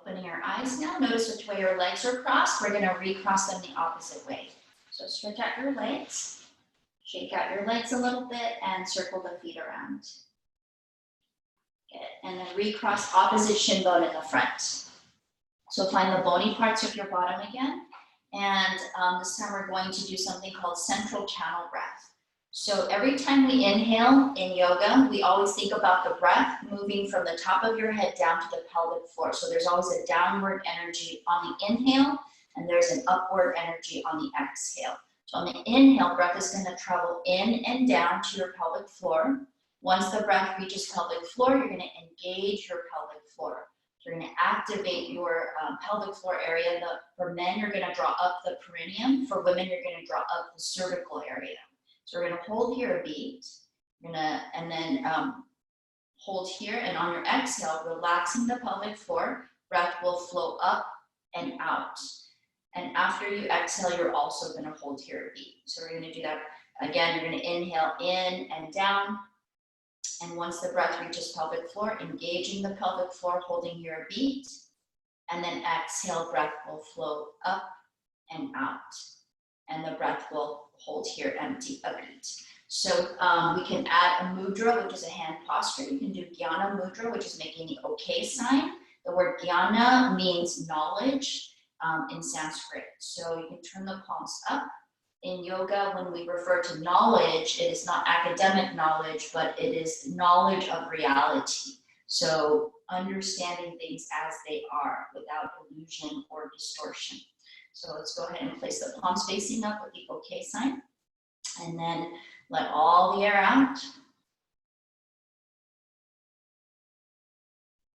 Opening our eyes now, notice which way your legs are crossed. We're gonna recross them the opposite way. So stretch out your legs, shake out your legs a little bit, and circle the feet around. Good, and then recross opposite shin bone in the front. So find the bony parts of your bottom again. And this time we're going to do something called central channel breath. So every time we inhale in yoga, we always think about the breath moving from the top of your head down to the pelvic floor. So there's always a downward energy on the inhale, and there's an upward energy on the exhale. So on the inhale, breath is going to travel in and down to your pelvic floor. Once the breath reaches pelvic floor, you're going to engage your pelvic floor. You're going to activate your pelvic floor area. For men, you're going to draw up the perineum. For women, you're going to draw up the cervical area. So we're going to hold here a beat, and then hold here, and on your exhale, relaxing the pelvic floor, breath will flow up and out. And after you exhale, you're also going to hold here a beat. So we're going to do that again. You're going to inhale in and down, and once the breath reaches pelvic floor, engaging the pelvic floor, holding here a beat, and then exhale, breath will flow up and out, and the breath will hold here empty a beat. So we can add a mudra, which is a hand posture. You can do Jnana mudra, which is making the okay sign. The word Jnana means knowledge in Sanskrit. So you can turn the palms up. In yoga, when we refer to knowledge, it is not academic knowledge, but it is knowledge of reality. So understanding things as they are without illusion or distortion. So let's go ahead and place the palms facing up with the okay sign. And then let all the air out.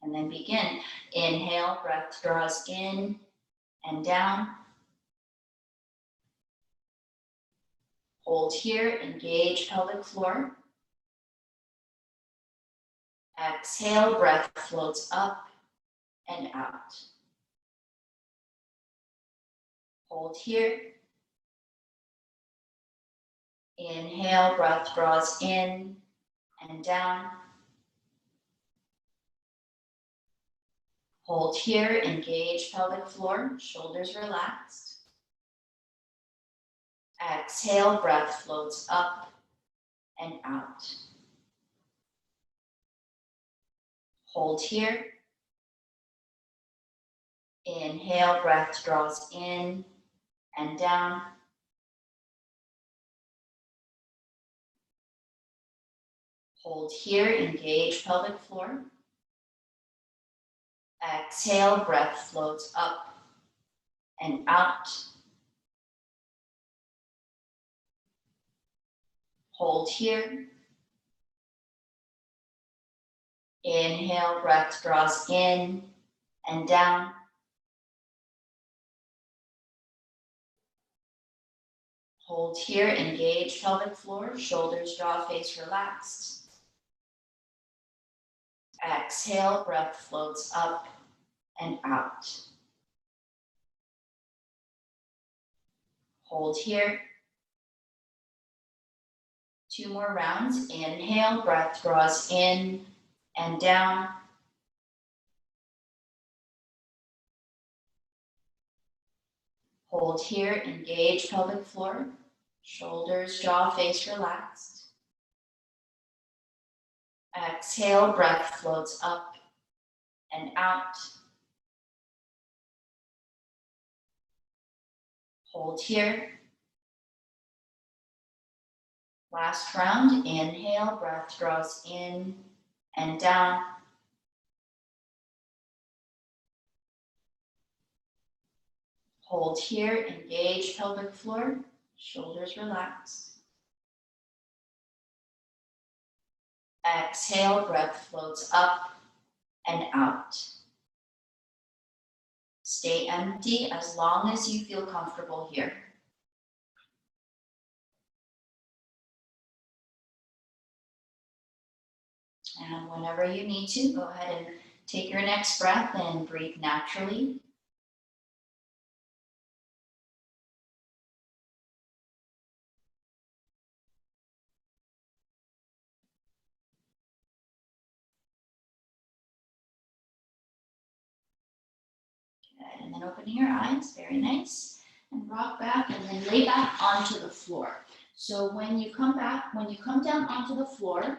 And then begin. Inhale, breath draws in and down. Hold here, engage pelvic floor. Exhale, breath floats up and out. Hold here. Inhale, breath draws in and down. Hold here, engage pelvic floor, shoulders relaxed. Exhale, breath floats up and out. Hold here. Inhale, breath draws in and down. Hold here, engage pelvic floor. Exhale, breath floats up and out. Hold here. Inhale, breath draws in and down. Hold here, engage pelvic floor, shoulders, jaw, face relaxed. Exhale, breath floats up and out. Hold here. 2 more rounds. Inhale, breath draws in and down. Hold here, engage pelvic floor, shoulders, jaw, face relaxed. Exhale, breath floats up and out. Hold here. Last round, inhale, breath draws in and down. Hold here, engage pelvic floor, shoulders relaxed. Exhale, breath floats up and out. Stay empty as long as you feel comfortable here. And whenever you need to, go ahead and take your next breath and breathe naturally. And then opening your eyes, very nice. And rock back and then lay back onto the floor. So when you come down onto the floor,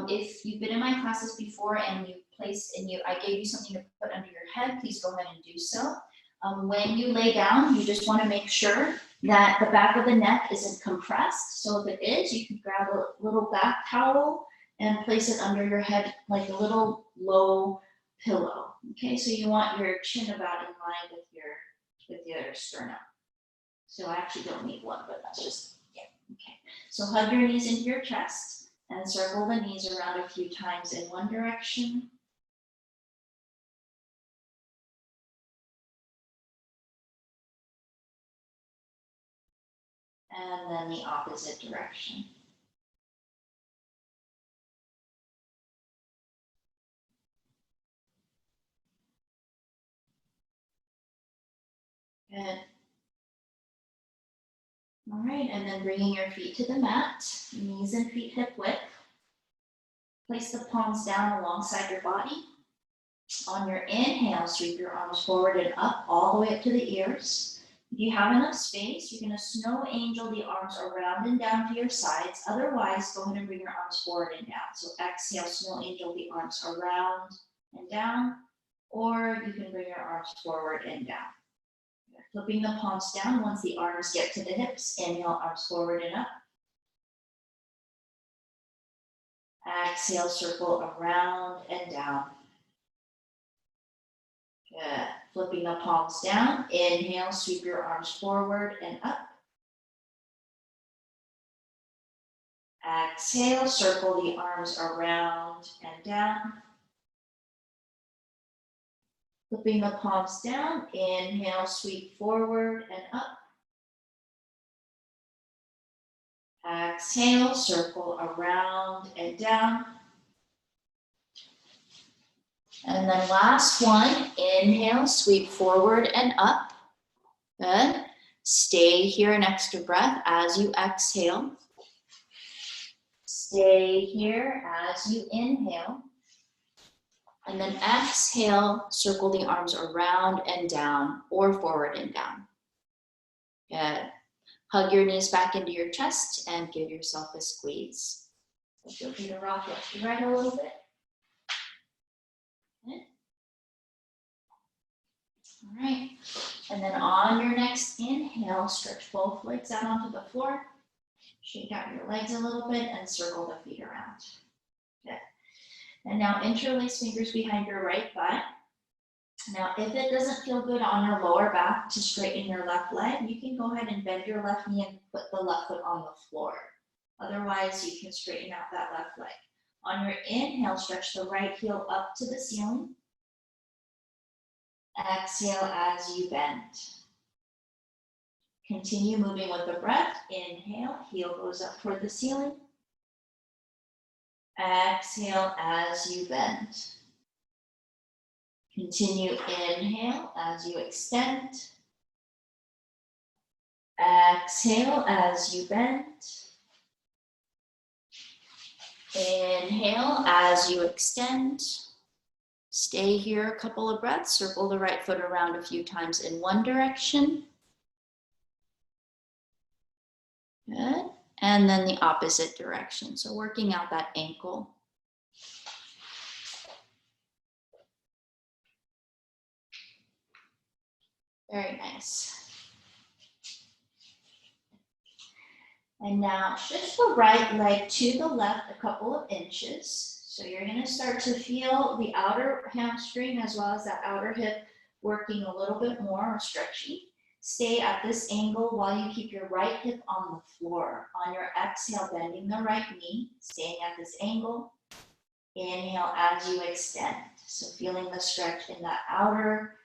if you've been in my classes before and I gave you something to put under your head, please go ahead and do so. When you lay down, you just want to make sure that the back of the neck isn't compressed. So if it is, you can grab a little back towel and place it under your head like a little low pillow. Okay, so you want your chin about in line with your sternum. So I actually don't need one, but that's just, yeah, okay. So hug your knees into your chest and circle the knees around a few times in one direction. And then the opposite direction. Good. All right, and then bringing your feet to the mat, knees and feet hip width. Place the palms down alongside your body. On your inhale, sweep your arms forward and up, all the way up to the ears. If you have enough space, you're going to snow angel the arms around and down to your sides. Otherwise, go ahead and bring your arms forward and down. So exhale, snow angel the arms around and down, or you can bring your arms forward and down. Flipping the palms down once the arms get to the hips. Inhale, arms forward and up. Exhale, circle around and down. Good. Flipping the palms down. Inhale, sweep your arms forward and up. Exhale, circle the arms around and down. Flipping the palms down. Inhale, sweep forward and up. Exhale, circle around and down. And then last one, inhale, sweep forward and up. Good. Stay here an extra breath as you exhale. Stay here as you inhale. And then exhale, circle the arms around and down or forward and down. Good. Hug your knees back into your chest and give yourself a squeeze. Feel free to rock it right a little bit. Good. All right. And then on your next inhale, stretch both legs out onto the floor. Shake out your legs a little bit and circle the feet around. Good. And now interlace fingers behind your right butt. Now, if it doesn't feel good on your lower back to straighten your left leg, you can go ahead and bend your left knee and put the left foot on the floor. Otherwise, you can straighten out that left leg. On your inhale, stretch the right heel up to the ceiling. Exhale as you bend. Continue moving with the breath. Inhale, heel goes up toward the ceiling. Exhale as you bend. Continue, inhale as you extend. Exhale as you bend. Inhale as you extend. Stay here a couple of breaths. Circle the right foot around a few times in one direction. Good. And then the opposite direction. So working out that ankle. Very nice. And now shift the right leg to the left a couple of inches. So you're going to start to feel the outer hamstring as well as that outer hip working a little bit more or stretchy. Stay at this angle while you keep your right hip on the floor. On your exhale, bending the right knee, staying at this angle. Inhale as you extend. So feeling the stretch in that outer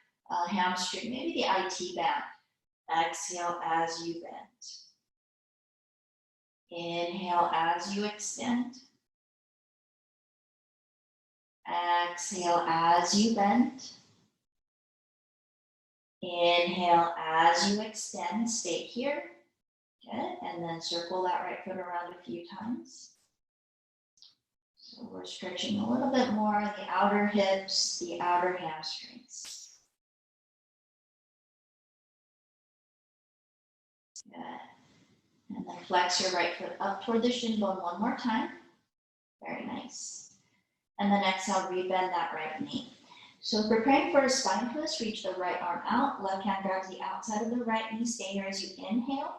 hamstring, maybe the IT band. Exhale as you bend. Inhale as you extend. Exhale as you bend. Inhale as you extend. Stay here. Good. And then circle that right foot around a few times. So we're stretching a little bit more the outer hips, the outer hamstrings. Good. And then flex your right foot up toward the shin bone one more time. Very nice. And then exhale, rebend that right knee. So preparing for a spine twist, reach the right arm out, left hand grabs the outside of the right knee, stay here as you inhale.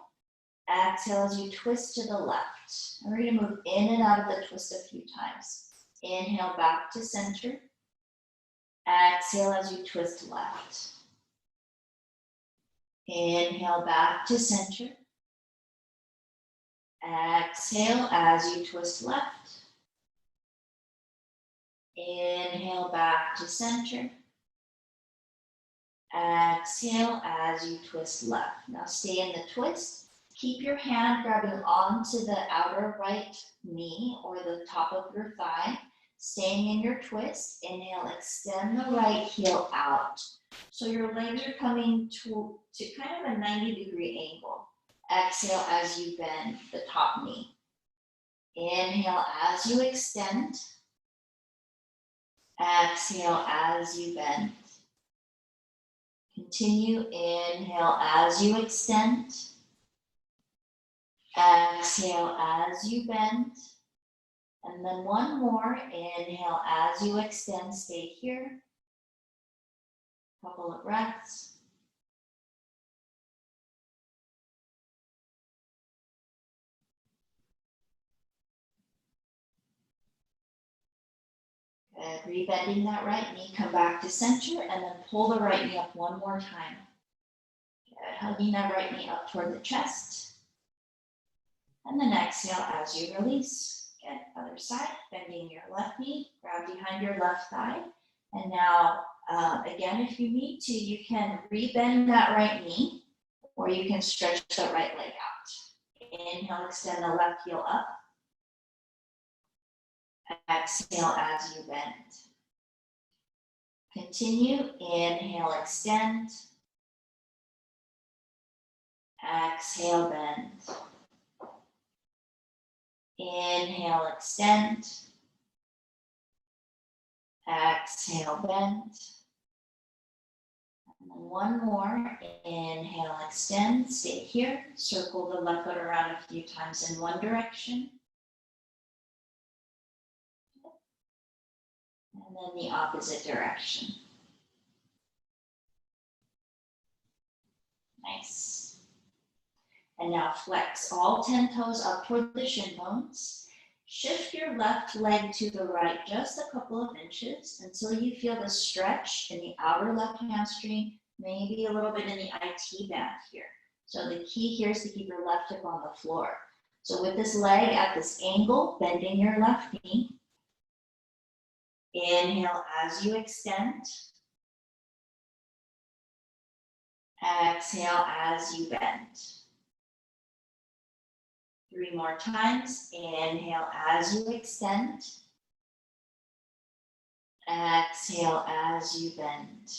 Exhale as you twist to the left. And we're going to move in and out of the twist a few times. Inhale back to center. Exhale as you twist left. Inhale back to center. Exhale as you twist left. Inhale back to center. Exhale as you twist left. Now stay in the twist. Keep your hand grabbing onto the outer right knee or the top of your thigh. Staying in your twist. Inhale, extend the right heel out. So your legs are coming to kind of a 90-degree angle. Exhale as you bend the top knee. Inhale as you extend. Exhale as you bend. Continue, inhale as you extend. Exhale as you bend. And then one more, inhale as you extend, stay here. Couple of breaths. Good, rebending that right knee, come back to center, and then pull the right knee up one more time. Good, hugging that right knee up toward the chest. And then exhale as you release. Good, other side, bending your left knee, grab behind your left thigh. And now, again, if you need to, you can rebend that right knee, or you can stretch the right leg out. Inhale, extend the left heel up. Exhale as you bend. Continue, inhale, extend. Exhale, bend. Inhale, extend. Exhale, bend. And then one more. Inhale, extend. Stay here. Circle the left foot around a few times in one direction. And then the opposite direction. Nice. And now flex all 10 toes up toward the shin bones. Shift your left leg to the right just a couple of inches until you feel the stretch in the outer left hamstring, maybe a little bit in the IT band here. So the key here is to keep your left hip on the floor. So with this leg at this angle, bending your left knee. Inhale as you extend. Exhale as you bend. 3 more times. Inhale as you extend. Exhale as you bend.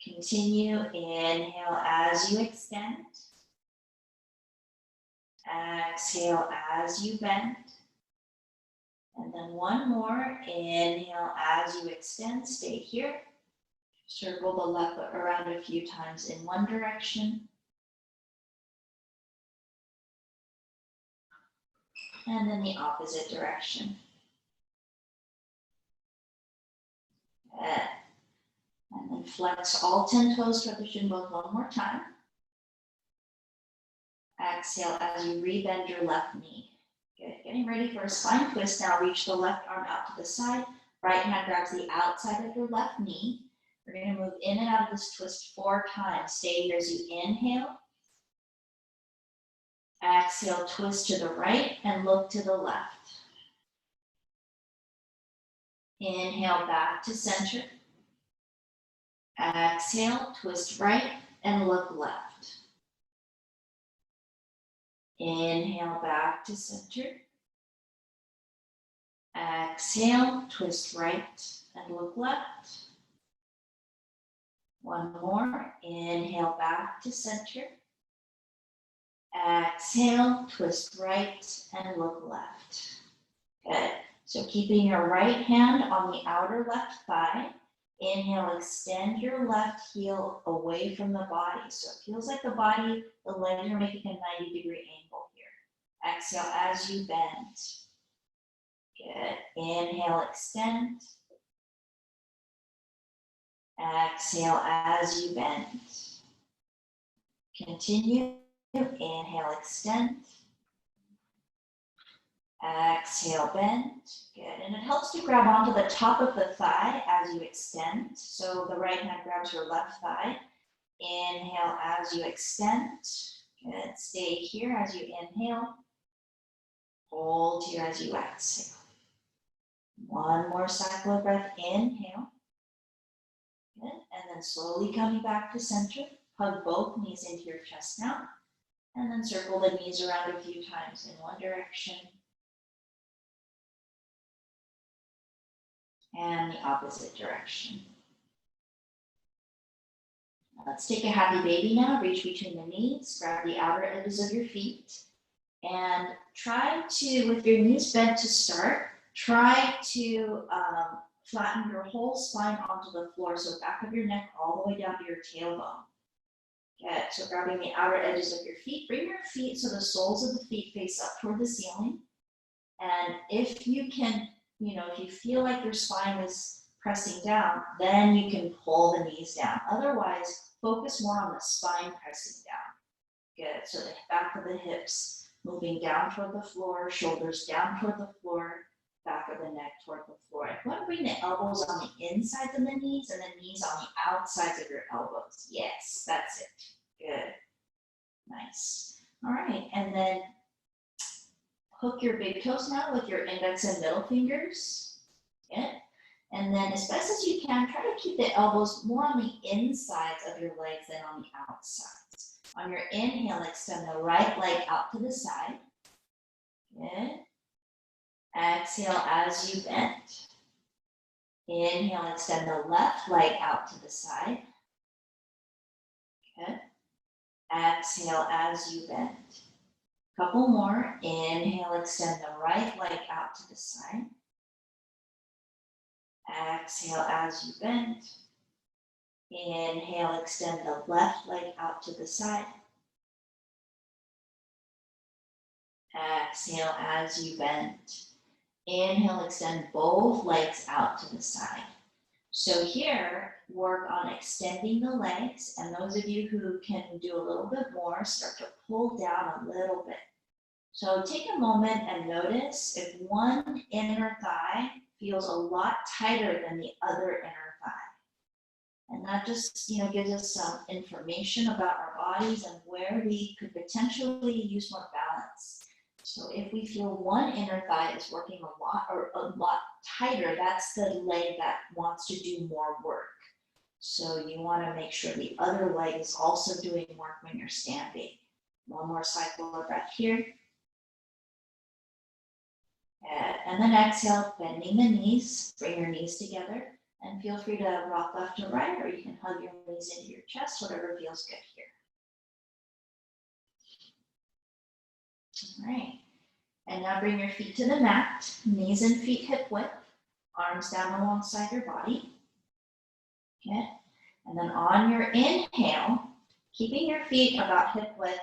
Continue. Inhale as you extend. Exhale as you bend. And then one more. Inhale as you extend. Stay here. Circle the left foot around a few times in one direction. And then the opposite direction. Good. And then flex all 10 toes toward the shin bones one more time. Exhale as you rebend your left knee. Good. Getting ready for a spine twist now. Reach the left arm out to the side. Right hand grabs the outside of your left knee. We're going to move in and out of this twist 4 times. Stay here as you inhale. Exhale, twist to the right and look to the left. Inhale, back to center. Exhale, twist right and look left. Inhale, back to center. Exhale, twist right and look left. One more. Inhale, back to center. Exhale, twist right and look left. Good. So keeping your right hand on the outer left thigh. Inhale, extend your left heel away from the body. So it feels like the body, the legs are making a 90-degree angle here. Exhale as you bend. Good. Inhale, extend. Exhale as you bend. Continue. Inhale, extend. Exhale, bend. Good. And it helps to grab onto the top of the thigh as you extend. So the right hand grabs your left thigh. Inhale as you extend. Good. Stay here as you inhale. Hold here as you exhale. One more cycle of breath. Inhale. Good. And then slowly coming back to center. Hug both knees into your chest now. And then circle the knees around a few times in one direction and the opposite direction. Now let's take a happy baby now. Reach between the knees, grab the outer edges of your feet, and try to, with your knees bent to start, try to flatten your whole spine onto the floor. So back of your neck all the way down to your tailbone. Good. So grabbing the outer edges of your feet, bring your feet so the soles of the feet face up toward the ceiling. And if you can, if you feel like your spine is pressing down, then you can pull the knees down. Otherwise, focus more on the spine pressing down. Good. So the back of the hips moving down toward the floor, shoulders down toward the floor, back of the neck toward the floor. I want to bring the elbows on the insides of the knees and the knees on the outsides of your elbows. Yes, that's it. Good. Nice. All right. And then hook your big toes now with your index and middle fingers. Good. And then as best as you can, try to keep the elbows more on the insides of your legs than on the outsides. On your inhale, extend the right leg out to the side. Good. Exhale as you bend. Inhale, extend the left leg out to the side. Good. Exhale as you bend. Couple more. Inhale, extend the right leg out to the side. Exhale as you bend. Inhale, extend the left leg out to the side. Exhale as you bend. Inhale, extend both legs out to the side. So here, work on extending the legs, and those of you who can do a little bit more, start to pull down a little bit. So take a moment and notice if one inner thigh feels a lot tighter than the other inner thigh. And that just, gives us some information about our bodies and where we could potentially use more balance. So if we feel one inner thigh is working a lot tighter, that's the leg that wants to do more work. So you want to make sure the other leg is also doing work when you're standing. One more cycle of breath here. And then exhale, bending the knees, bring your knees together, and feel free to rock left to right, or you can hug your knees into your chest, whatever feels good here. All right, and now bring your feet to the mat, knees and feet hip width, arms down alongside your body. Okay, and then on your inhale, keeping your feet about hip width,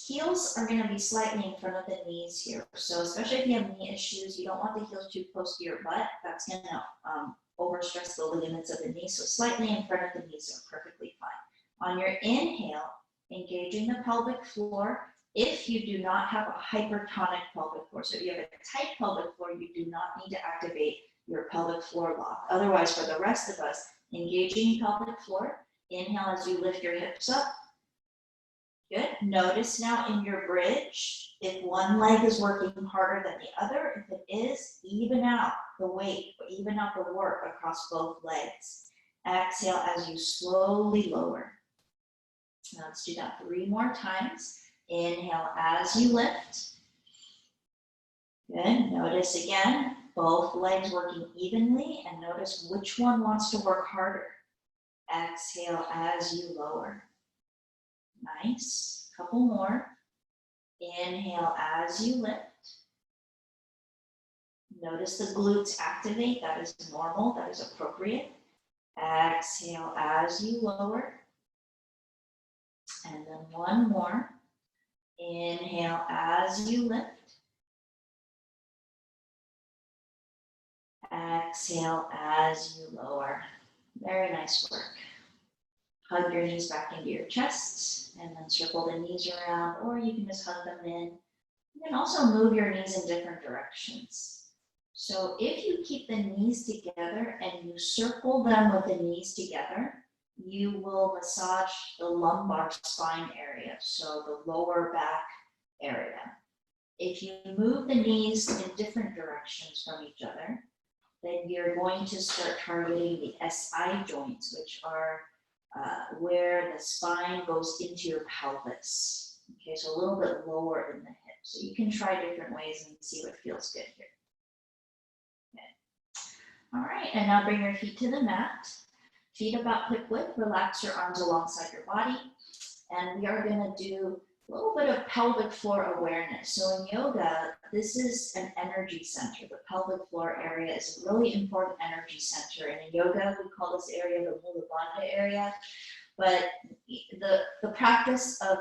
heels are going to be slightly in front of the knees here. So especially if you have knee issues, you don't want the heels too close to your butt. That's going to overstress the ligaments of the knee. So slightly in front of the knees are perfectly fine. On your inhale, engaging the pelvic floor. If you do not have a hypertonic pelvic floor, so if you have a tight pelvic floor, you do not need to activate your pelvic floor lock. Otherwise, for the rest of us, engaging pelvic floor. Inhale as you lift your hips up. Good. Notice now in your bridge, if one leg is working harder than the other, if it is, even out the weight, even out the work across both legs. Exhale as you slowly lower. Now let's do that 3 more times. Inhale as you lift. Good. Notice again, both legs working evenly, and notice which one wants to work harder. Exhale as you lower. Nice. Couple more. Inhale as you lift. Notice the glutes activate. That is normal. That is appropriate. Exhale as you lower. And then one more. Inhale as you lift. Exhale as you lower. Very nice work. Hug your knees back into your chest and then circle the knees around, or you can just hug them in. You can also move your knees in different directions. So if you keep the knees together and you circle them with the knees together, you will massage the lumbar spine area, so the lower back area. If you move the knees in different directions from each other, then you're going to start targeting the SI joints, which are where the spine goes into your pelvis. Okay, so a little bit lower in the hip. So you can try different ways and see what feels good here. Okay. All right, and now bring your feet to the mat. Feet about hip width, relax your arms alongside your body. And we are gonna do a little bit of pelvic floor awareness. So in yoga, this is an energy center. The pelvic floor area is a really important energy center. And in yoga, we call this area the Mula Bandha area. But the practice of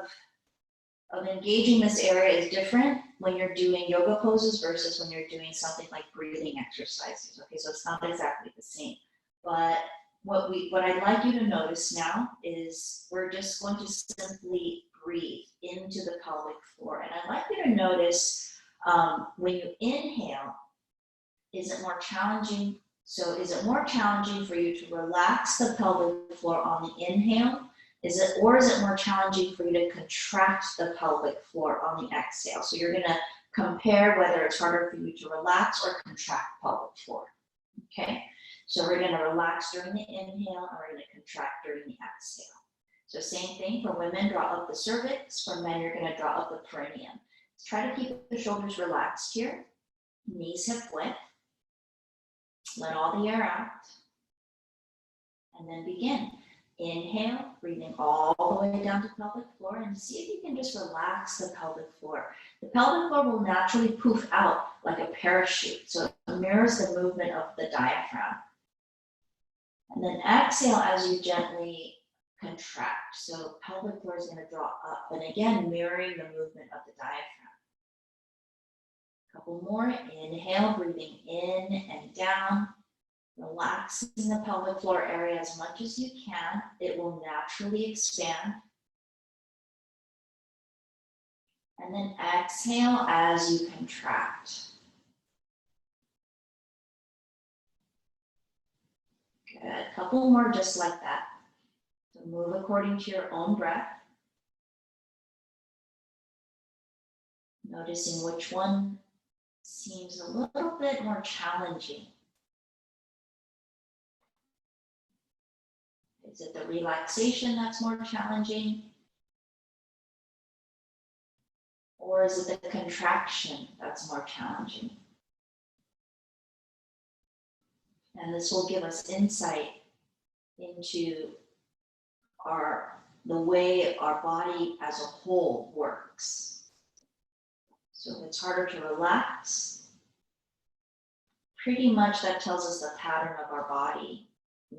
engaging this area is different when you're doing yoga poses versus when you're doing something like breathing exercises. Okay, so it's not exactly the same. But what I'd like you to notice now is we're just going to simply breathe into the pelvic floor. And I'd like you to notice when you inhale, is it more challenging? So is it more challenging for you to relax the pelvic floor on the inhale? Or is it more challenging for you to contract the pelvic floor on the exhale? So you're gonna compare whether it's harder for you to relax or contract pelvic floor, okay? So we're gonna relax during the inhale and we're gonna contract during the exhale. So same thing for women, draw up the cervix. For men, you're gonna draw up the perineum. Try to keep the shoulders relaxed here, knees hip width. Let all the air out. And then begin. Inhale, breathing all the way down to pelvic floor, and see if you can just relax the pelvic floor. The pelvic floor will naturally poof out like a parachute, so it mirrors the movement of the diaphragm. And then exhale as you gently contract. So pelvic floor is going to draw up, and again, mirroring the movement of the diaphragm. A couple more. Inhale, breathing in and down. Relaxing the pelvic floor area as much as you can. It will naturally expand. And then exhale as you contract. Good. A couple more just like that. So move according to your own breath. Noticing which one seems a little bit more challenging. Is it the relaxation that's more challenging? Or is it the contraction that's more challenging? And this will give us insight into the way our body as a whole works. So if it's harder to relax, pretty much that tells us the pattern of our body.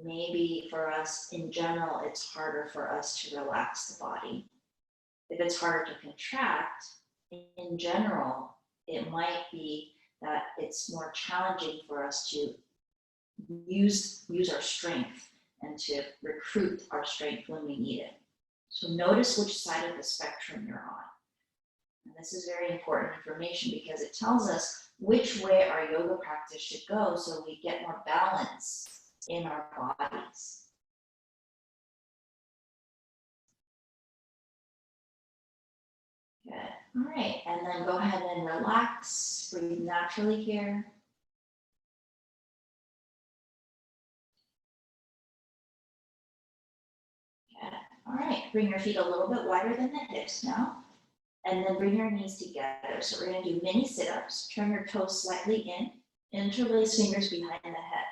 Maybe for us in general, it's harder for us to relax the body. If it's harder to contract, in general, it might be that it's more challenging for us to use our strength and to recruit our strength when we need it. So notice which side of the spectrum you're on. And this is very important information because it tells us which way our yoga practice should go so we get more balance in our bodies. Good. All right, and then go ahead and relax. Breathe naturally here. Good. All right, bring your feet a little bit wider than the hips now. And then bring your knees together. So we're going to do mini sit-ups. Turn your toes slightly in. Interlace fingers behind the head.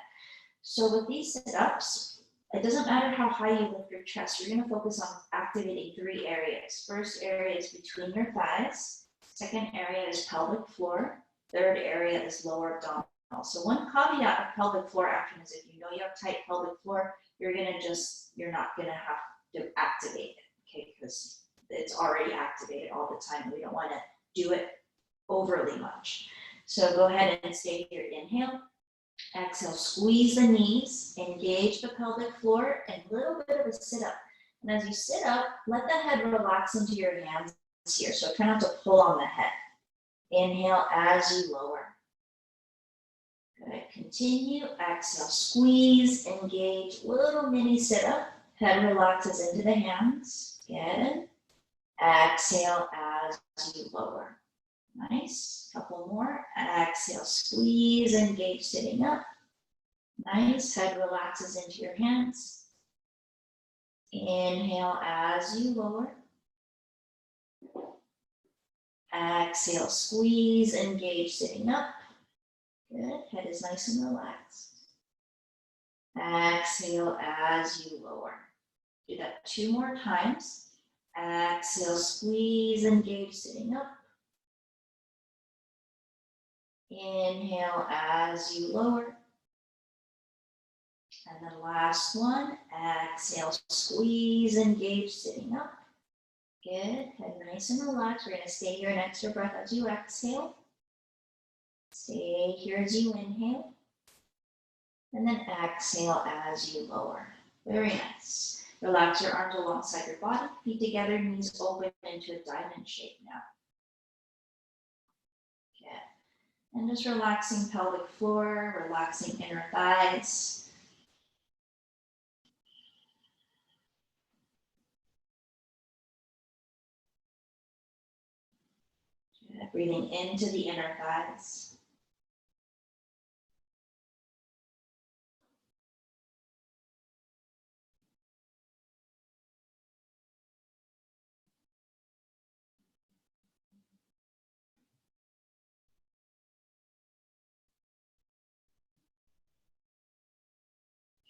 So with these sit-ups, it doesn't matter how high you lift your chest. You're going to focus on activating 3 areas. First area is between your thighs. Second area is pelvic floor. Third area is lower abdominal. So one caveat of pelvic floor action is if you know you have tight pelvic floor, you're not gonna have to activate it, okay? Because it's already activated all the time. We don't wanna do it overly much. So go ahead and stay here, inhale. Exhale, squeeze the knees, engage the pelvic floor, and a little bit of a sit up. And as you sit up, let the head relax into your hands here. So try not to pull on the head. Inhale as you lower. Good, continue. Exhale, squeeze, engage, little mini sit up. Head relaxes into the hands. Good. Exhale as you lower. Nice, couple more. Exhale, squeeze, engage, sitting up. Nice, head relaxes into your hands. Inhale as you lower. Exhale, squeeze, engage, sitting up. Good, head is nice and relaxed. Exhale as you lower. Do that 2 more times. Exhale, squeeze, engage, sitting up. Inhale as you lower. And then last one, exhale, squeeze, engage, sitting up. Good, head nice and relaxed. We're gonna stay here an extra breath as you exhale. Stay here as you inhale. And then exhale as you lower. Very nice. Relax your arms alongside your body, feet together, knees open into a diamond shape now. Good. And just relaxing pelvic floor, relaxing inner thighs. Good. Breathing into the inner thighs.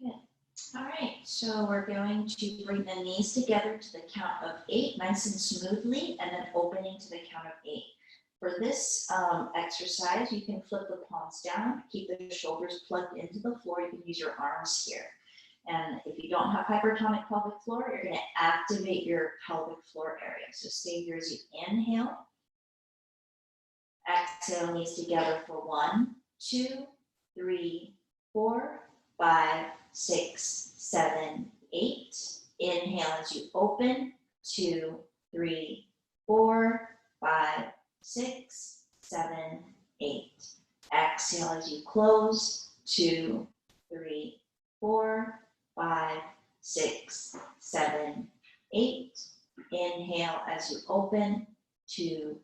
Good. All right, so we're going to bring the knees together to the count of 8, nice and smoothly, and then opening to the count of 8. For this exercise, you can flip the palms down, keep the shoulders plugged into the floor. You can use your arms here. And if you don't have hypertonic pelvic floor, you're going to activate your pelvic floor area. So stay here as you inhale. Exhale, knees together for 1, 2, 3, 4, 5, 6, 7, 8. Inhale as you open. 2, 3, 4, 5, 6, 7, 8. Exhale as you close. 2, 3, 4, 5, 6, 7, 8. Inhale as you open. 2,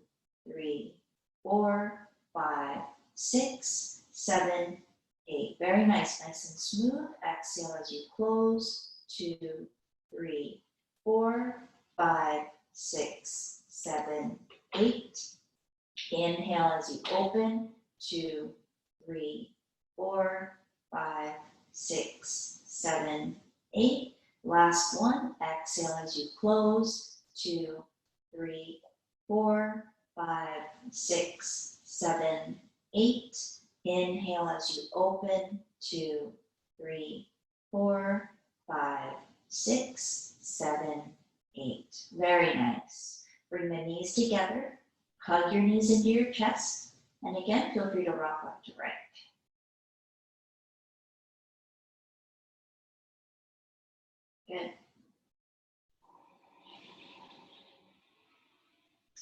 3, 4, 5, 6, 7, 8. Very nice, nice and smooth. Exhale as you close. 2, 3, 4, 5, 6, 7, 8. Inhale as you open. 2, 3, 4, 5, 6, 7, 8. Last one. Exhale as you close. 2, 3, 4, 5, 6, 7, 8. Inhale as you open. 2, 3, 4, 5, 6, 7, 8. Very nice. Bring the knees together. Hug your knees into your chest. And again, feel free to rock left to right. Good.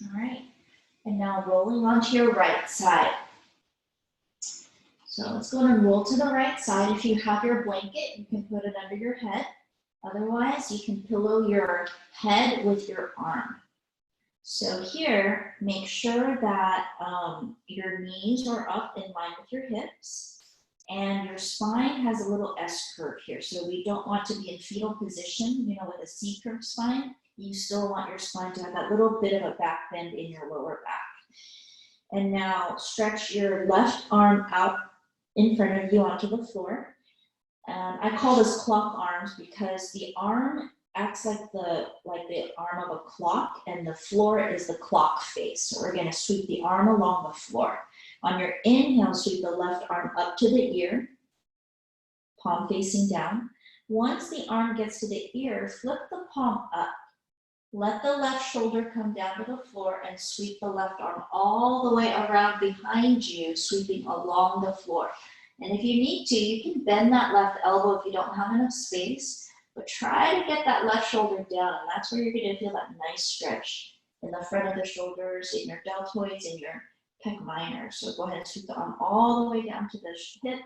All right. And now rolling onto your right side. So let's go and roll to the right side. If you have your blanket, you can put it under your head. Otherwise, you can pillow your head with your arm. So here, make sure that your knees are up in line with your hips and your spine has a little S curve here. So we don't want to be in fetal position, with a C curve spine. You still want your spine to have that little bit of a back bend in your lower back. And now stretch your left arm out in front of you onto the floor. I call this clock arms because the arm acts like the arm of a clock, and the floor is the clock face. So we're going to sweep the arm along the floor. On your inhale, sweep the left arm up to the ear, palm facing down. Once the arm gets to the ear, flip the palm up. Let the left shoulder come down to the floor and sweep the left arm all the way around behind you, sweeping along the floor. And if you need to, you can bend that left elbow if you don't have enough space, but try to get that left shoulder down, and that's where you're gonna feel that nice stretch in the front of the shoulders, in your deltoids, in your pec minor. So go ahead and sweep the arm all the way down to the hip,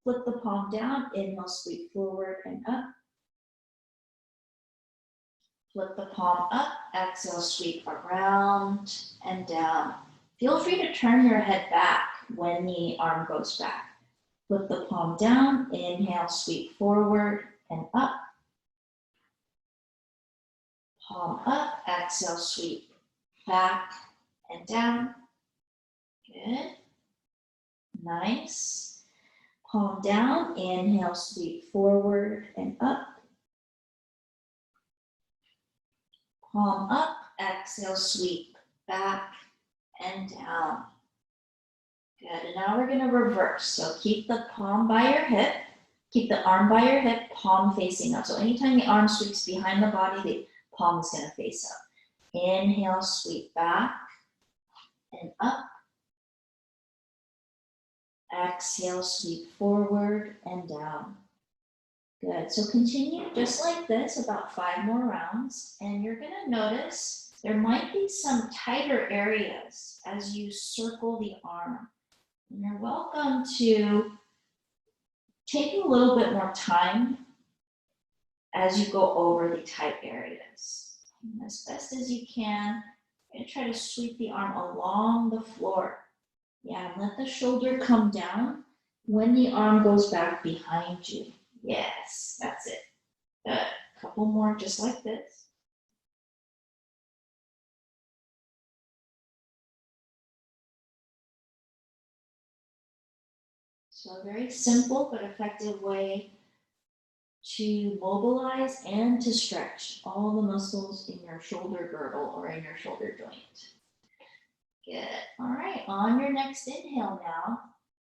flip the palm down, inhale, sweep forward and up. Flip the palm up, exhale, sweep around and down. Feel free to turn your head back when the arm goes back. Flip the palm down, inhale, sweep forward and up. Palm up, exhale, sweep back and down. Good. Nice. Palm down, inhale, sweep forward and up. Palm up, exhale, sweep back and down. Good, and now we're gonna reverse. So keep the palm by your hip, keep the arm by your hip, palm facing up. So anytime the arm sweeps behind the body, the palm is gonna face up. Inhale, sweep back and up. Exhale, sweep forward and down. Good, so continue just like this, about 5 more rounds, and you're gonna notice there might be some tighter areas as you circle the arm. And you're welcome to take a little bit more time as you go over the tight areas. And as best as you can, you're gonna try to sweep the arm along the floor. Yeah, and let the shoulder come down when the arm goes back behind you. Yes, that's it. Good. A couple more just like this. So a very simple but effective way to mobilize and to stretch all the muscles in your shoulder girdle or in your shoulder joint. Good. All right, on your next inhale now,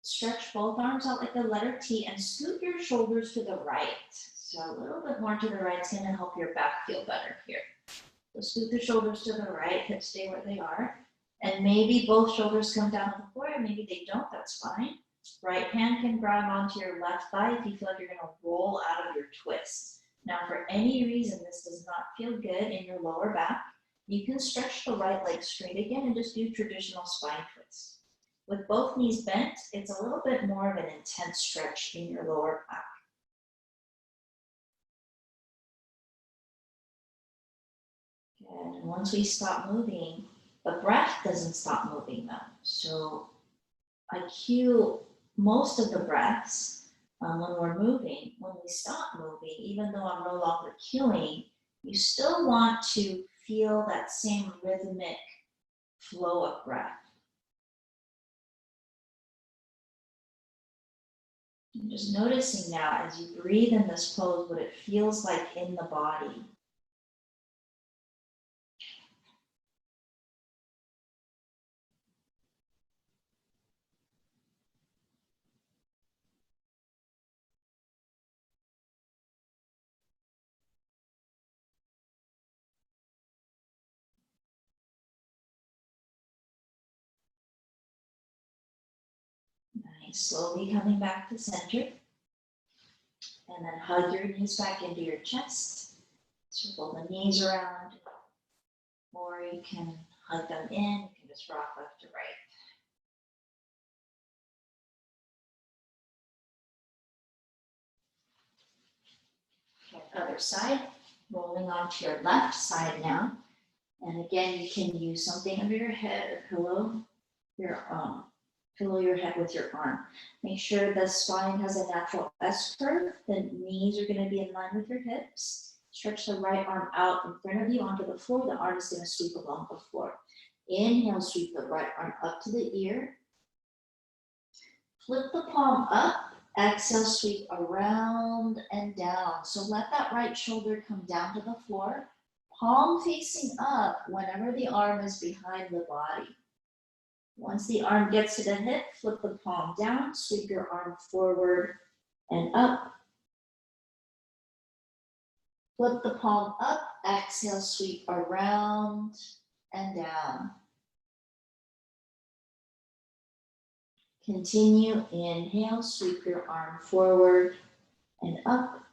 stretch both arms out like a letter T and scoot your shoulders to the right. So a little bit more to the right is gonna help your back feel better here. So scoot the shoulders to the right, hips stay where they are. And maybe both shoulders come down to the floor, and maybe they don't, that's fine. Right hand can grab onto your left thigh if you feel like you're gonna roll out of your twist. Now for any reason this does not feel good in your lower back, you can stretch the right leg straight again and just do traditional spine twists. With both knees bent, it's a little bit more of an intense stretch in your lower back. Good, and once we stop moving, the breath doesn't stop moving though. So I cue most of the breaths when we're moving. When we stop moving, even though I'm no longer cueing, you still want to feel that same rhythmic flow of breath. And just noticing now as you breathe in this pose, what it feels like in the body. Nice, slowly coming back to center. And then hug your knees back into your chest. Circle the knees around. Or you can hug them in. You can just rock left to right. Okay, other side. Rolling onto your left side now. And again, you can use something under your head or pillow your head with your arm. Make sure the spine has a natural S curve. The knees are going to be in line with your hips. Stretch the right arm out in front of you onto the floor. The arm is going to sweep along the floor. Inhale, sweep the right arm up to the ear. Flip the palm up. Exhale, sweep around and down. So let that right shoulder come down to the floor. Palm facing up whenever the arm is behind the body. Once the arm gets to the hip, flip the palm down, sweep your arm forward and up. Flip the palm up, exhale, sweep around and down. Continue, inhale, sweep your arm forward and up.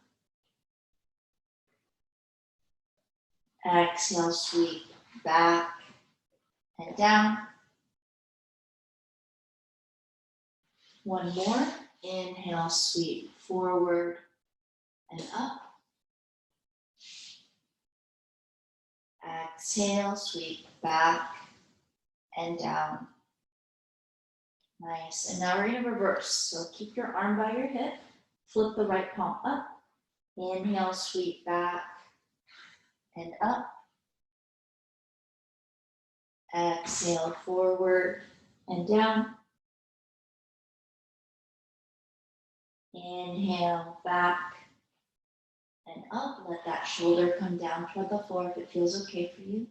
Exhale, sweep back and down. One more, inhale, sweep forward and up. Exhale, sweep back and down. Nice, and now we're gonna reverse. So keep your arm by your hip, flip the right palm up, inhale, sweep back and up. Exhale, forward and down. Inhale, back and up. Let that shoulder come down toward the floor if it feels okay for you.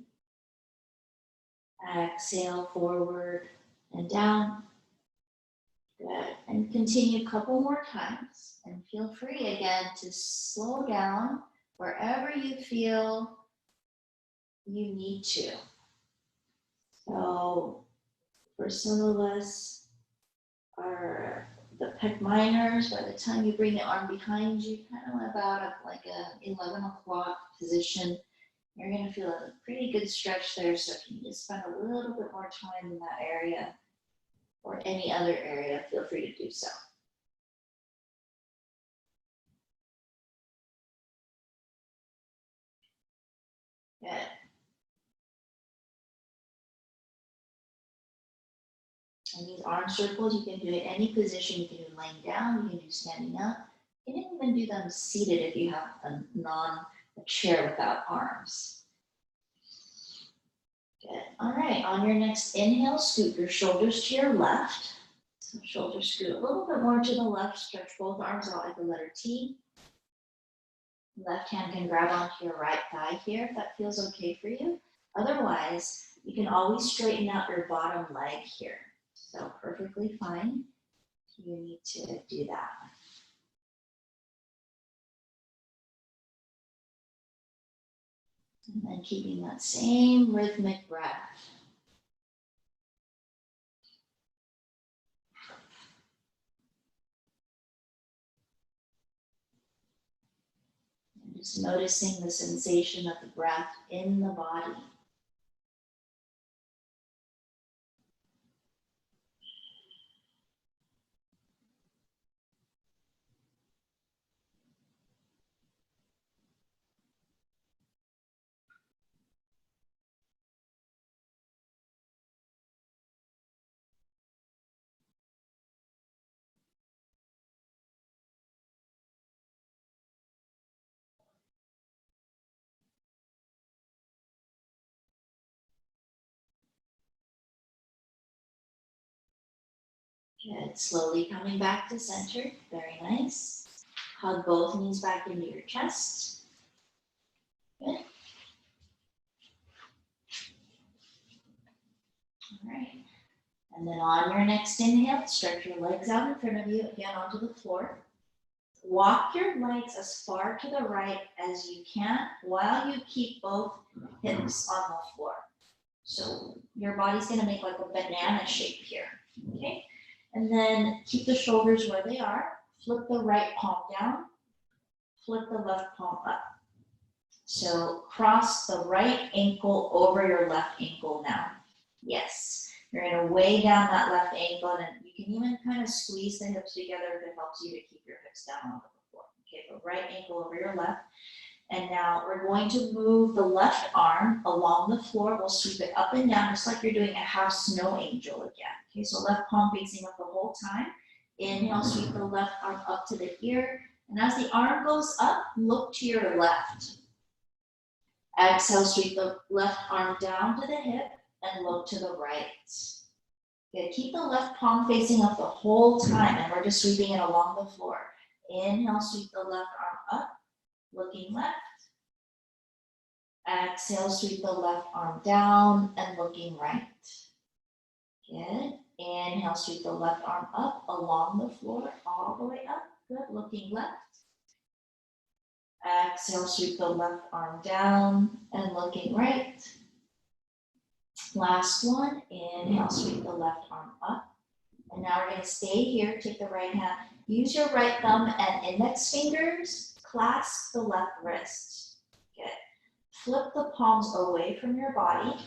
Exhale, forward and down. Good. And continue a couple more times. And feel free again to slow down wherever you feel you need to. So for some of us, the pec minors, by the time you bring the arm behind you, kind of about like a 11 o'clock position, you're going to feel a pretty good stretch there. So if you need to spend a little bit more time in that area or any other area, feel free to do so. Good. And these arm circles, you can do it any position. You can do laying down, you can do standing up. You can even do them seated if you have a chair without arms. Good. All right, on your next inhale, scoot your shoulders to your left. So shoulders scoot a little bit more to the left, stretch both arms out like the letter T. Left hand can grab onto your right thigh here if that feels okay for you. Otherwise, you can always straighten out your bottom leg here. So perfectly fine if you need to do that. And then keeping that same rhythmic breath. And just noticing the sensation of the breath in the body. Good, slowly coming back to center, very nice. Hug both knees back into your chest. Good. All right. And then on your next inhale, stretch your legs out in front of you, again onto the floor. Walk your legs as far to the right as you can while you keep both hips on the floor. So your body's gonna make like a banana shape here, okay? And then keep the shoulders where they are. Flip the right palm down, flip the left palm up. So cross the right ankle over your left ankle now. Yes, you're gonna weigh down that left ankle, and you can even kind of squeeze the hips together if it helps you to keep your hips down on the floor. Okay, the right ankle over your left. And now we're going to move the left arm along the floor. We'll sweep it up and down, just like you're doing a half snow angel again. Okay, so left palm facing up the whole time. Inhale, sweep the left arm up to the ear. And as the arm goes up, look to your left. Exhale, sweep the left arm down to the hip and look to the right. Good, keep the left palm facing up the whole time, and we're just sweeping it along the floor. Inhale, sweep the left arm up, looking left. Exhale, sweep the left arm down and looking right. Good. Inhale, sweep the left arm up along the floor, all the way up. Good. Looking left. Exhale, sweep the left arm down and looking right. Last one, inhale, sweep the left arm up. And now we're gonna stay here, take the right hand, use your right thumb and index fingers, clasp the left wrist. Good. Flip the palms away from your body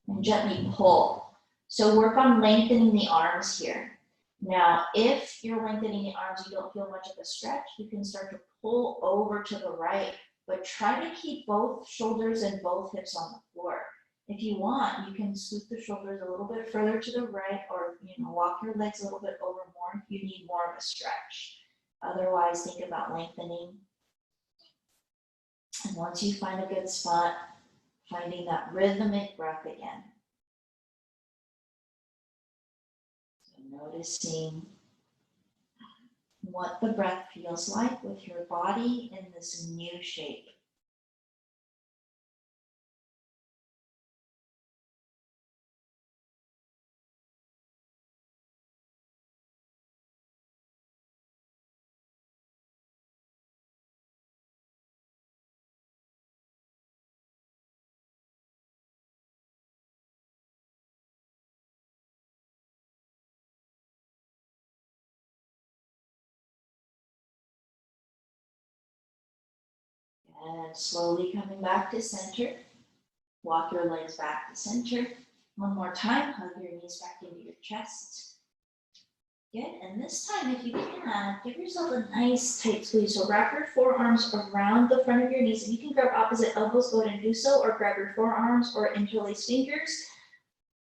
and gently pull. So work on lengthening the arms here. Now, if you're lengthening the arms, you don't feel much of a stretch, you can start to pull over to the right, but try to keep both shoulders and both hips on the floor. If you want, you can scoot the shoulders a little bit further to the right, or walk your legs a little bit over more if you need more of a stretch. Otherwise, think about lengthening. And once you find a good spot, finding that rhythmic breath again. So noticing what the breath feels like with your body in this new shape. And slowly coming back to center. Walk your legs back to center. One more time, hug your knees back into your chest. Good, and this time, if you can, give yourself a nice tight squeeze. So wrap your forearms around the front of your knees. If you can grab opposite elbows, go ahead and do so, or grab your forearms or interlace fingers.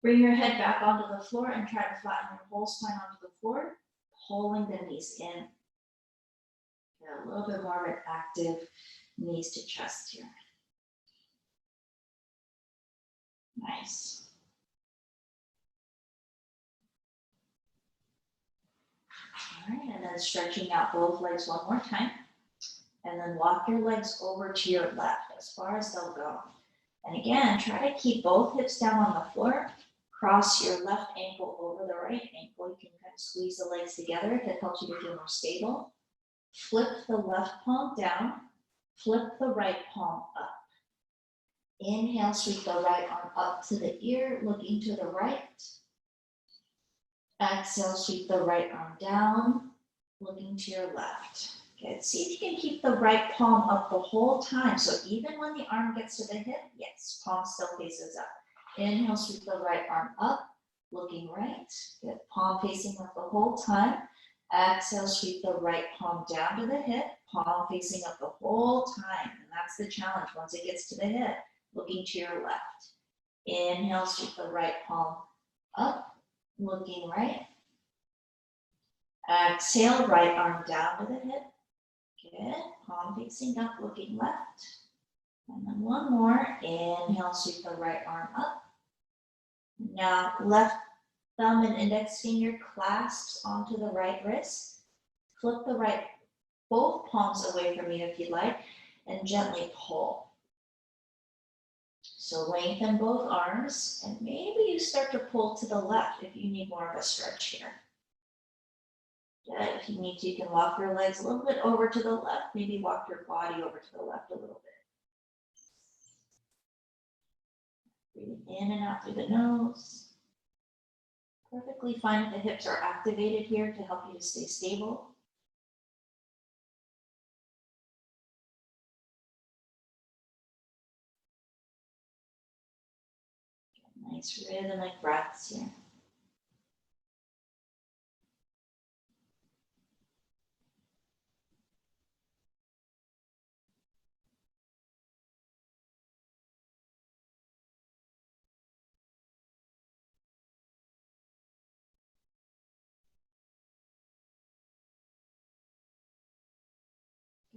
Bring your head back onto the floor and try to flatten your whole spine onto the floor, pulling the knees in. Get a little bit more of an active knees to chest here. Nice. All right, and then stretching out both legs one more time. And then walk your legs over to your left as far as they'll go. And again, try to keep both hips down on the floor. Cross your left ankle over the right ankle. You can kind of squeeze the legs together if it helps you to feel more stable. Flip the left palm down. Flip the right palm up. Inhale, sweep the right arm up to the ear, looking to the right. Exhale, sweep the right arm down, looking to your left. Good. See if you can keep the right palm up the whole time. So even when the arm gets to the hip, yes, palm still faces up. Inhale, sweep the right arm up, looking right. Good. Palm facing up the whole time. Exhale, sweep the right palm down to the hip, palm facing up the whole time. And that's the challenge once it gets to the hip, looking to your left. Inhale, sweep the right palm up, looking right. Exhale, right arm down to the hip. Good. Palm facing up, looking left. And then one more. Inhale, sweep the right arm up. Now, left thumb and index finger clasps onto the right wrist. Flip the right, both palms away from you if you'd like, and gently pull. So lengthen both arms, and maybe you start to pull to the left if you need more of a stretch here. Good. If you need to, you can walk your legs a little bit over to the left, maybe walk your body over to the left a little bit. Breathing in and out through the nose. Perfectly fine if the hips are activated here to help you to stay stable. Nice rhythmic breaths here.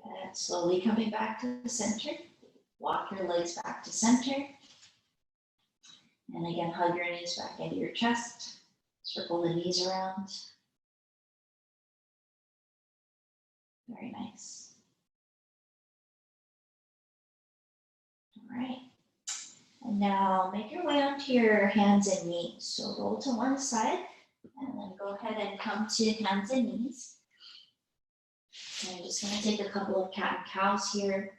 Good. Slowly coming back to the center. Walk your legs back to center. And again, hug your knees back into your chest. Circle the knees around. Very nice. All right. And now make your way onto your hands and knees. So roll to one side and then go ahead and come to hands and knees. And I'm just going to take a couple of cat and cows here.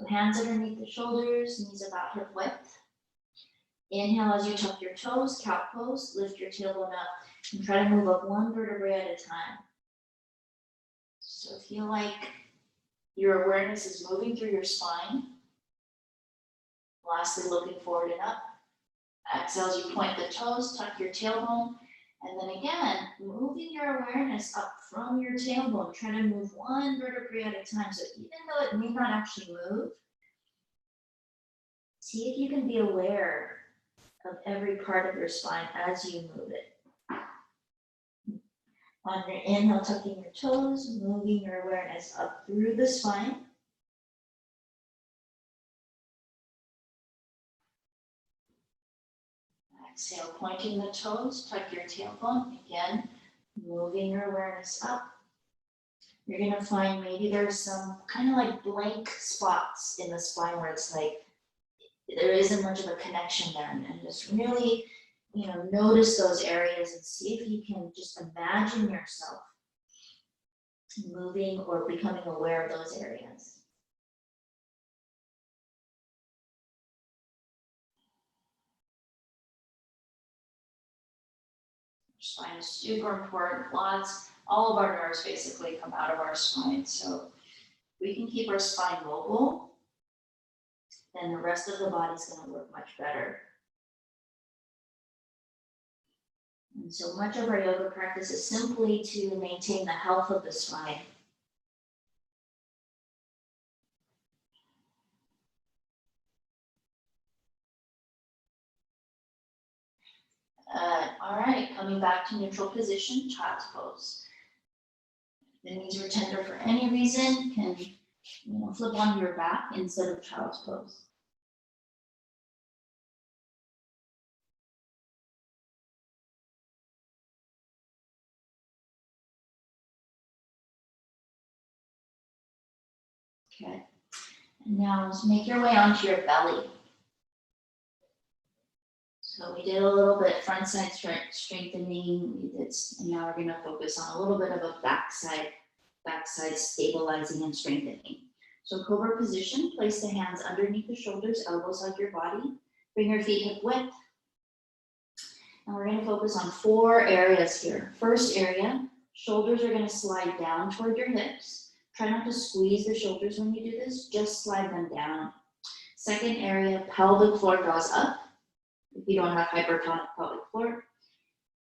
So hands underneath the shoulders, knees about hip width. Inhale as you tuck your toes, cow pose, lift your tailbone up, and try to move up one vertebrae at a time. So feel like your awareness is moving through your spine. Lastly, looking forward and up. Exhale as you point the toes, tuck your tailbone, and then again, moving your awareness up from your tailbone. Try to move one vertebrae at a time. So even though it may not actually move, see if you can be aware of every part of your spine as you move it. On your inhale, tucking your toes, moving your awareness up through the spine. Exhale, pointing the toes, tuck your tailbone. Again, moving your awareness up. You're gonna find maybe there's some kind of like blank spots in the spine where it's like there isn't much of a connection there, and just really, notice those areas and see if you can just imagine yourself moving or becoming aware of those areas. Spine is super important. All of our nerves basically come out of our spine. So we can keep our spine mobile, then the rest of the body's going to work much better. And so much of our yoga practice is simply to maintain the health of the spine. All right, coming back to neutral position, child's pose. The knees are tender for any reason, can flip onto your back instead of child's pose. Okay, and now let's make your way onto your belly. So we did a little bit front side strengthening, and now we're gonna focus on a little bit of a backside stabilizing and strengthening. So cobra position, place the hands underneath the shoulders, elbows hug your body, bring your feet hip width. And we're gonna focus on 4 areas here. First area, shoulders are gonna slide down toward your hips. Try not to squeeze the shoulders when you do this, just slide them down. Second area, pelvic floor draws up. If you don't have hypertonic pelvic floor.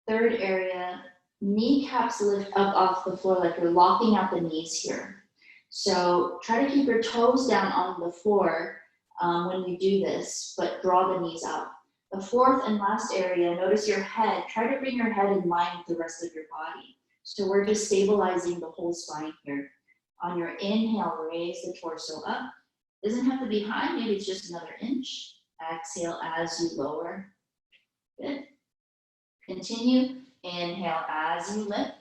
Third area, kneecaps lift up off the floor like you're locking out the knees here. So try to keep your toes down on the floor when you do this, but draw the knees out. The fourth and last area, notice your head. Try to bring your head in line with the rest of your body. So we're just stabilizing the whole spine here. On your inhale, raise the torso up. Doesn't have to be high, maybe it's just another inch. Exhale as you lower. Good. Continue. Inhale as you lift.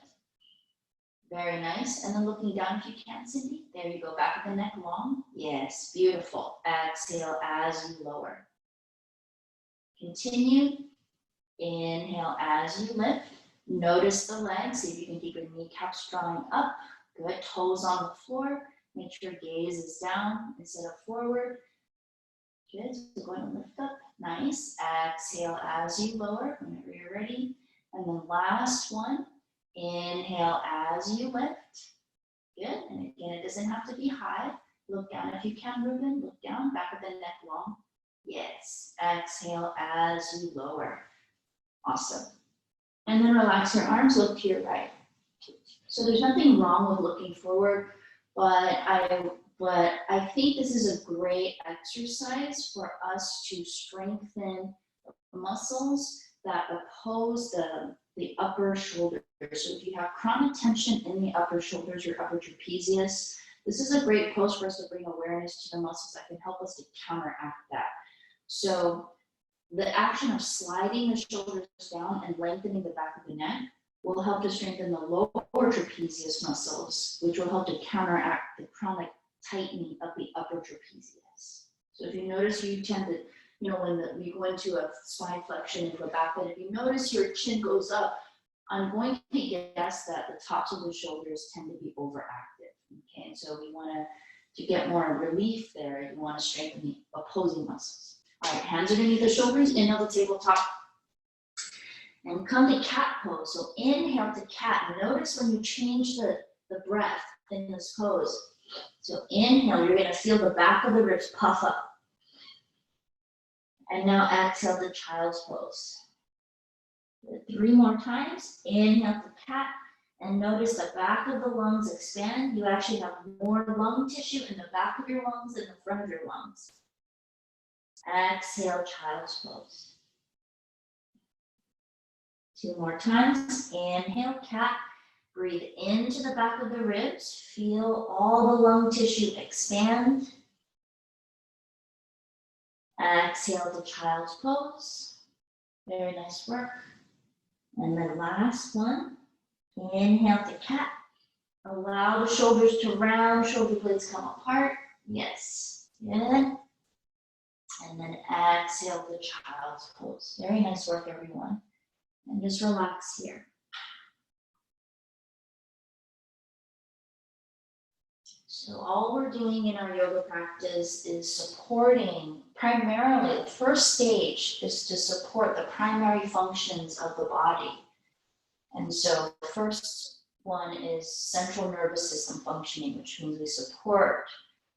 Very nice. And then looking down if you can, Cindy. There you go. Back of the neck long. Yes, beautiful. Exhale as you lower. Continue. Inhale as you lift. Notice the legs. See if you can keep your kneecaps drawing up. Good. Toes on the floor. Make sure your gaze is down instead of forward. Good, so go ahead and lift up, nice. Exhale as you lower, whenever you're ready. And then last one, inhale as you lift. Good, and again, it doesn't have to be high. Look down if you can, Ruben, look down, back of the neck long. Yes, exhale as you lower. Awesome. And then relax your arms, look to your right. So there's nothing wrong with looking forward, but I think this is a great exercise for us to strengthen muscles that oppose the upper shoulders. So if you have chronic tension in the upper shoulders, your upper trapezius, this is a great pose for us to bring awareness to the muscles that can help us to counteract that. So the action of sliding the shoulders down and lengthening the back of the neck will help to strengthen the lower trapezius muscles, which will help to counteract the chronic tightening of the upper trapezius. So if you notice, you tend to, when we go into a spine flexion into a back bend, if you notice your chin goes up, I'm going to guess that the tops of the shoulders tend to be overactive. Okay, and so we want To get more relief there, you want to strengthen the opposing muscles. All right, hands underneath the shoulders, inhale the tabletop. And come to cat pose. So inhale to cat. Notice when you change the breath in this pose. So inhale, you're going to feel the back of the ribs puff up. And now exhale to child's pose. 3 more times. Inhale to cat. And notice the back of the lungs expand. You actually have more lung tissue in the back of your lungs than the front of your lungs. Exhale, child's pose. 2 more times. Inhale, cat. Breathe into the back of the ribs. Feel all the lung tissue expand. Exhale to child's pose. Very nice work. And then last one. Inhale to cat. Allow the shoulders to round, shoulder blades come apart. Yes. Good. And then exhale to child's pose. Very nice work, everyone. And just relax here. So all we're doing in our yoga practice is supporting, primarily, the first stage is to support the primary functions of the body. And so the first one is central nervous system functioning, which means we support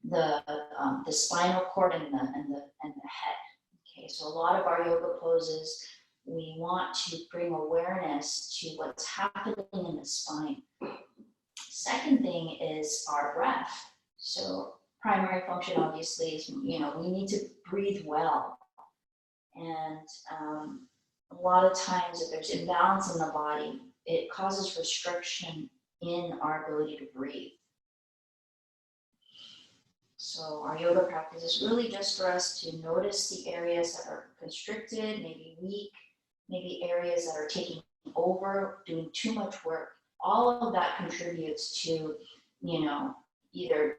the spinal cord and the head. Okay, so a lot of our yoga poses, we want to bring awareness to what's happening in the spine. Second thing is our breath. So primary function obviously is, we need to breathe well. And a lot of times if there's imbalance in the body, it causes restriction in our ability to breathe. So our yoga practice is really just for us to notice the areas that are constricted, maybe weak, maybe areas that are taking over, doing too much work. All of that contributes to, either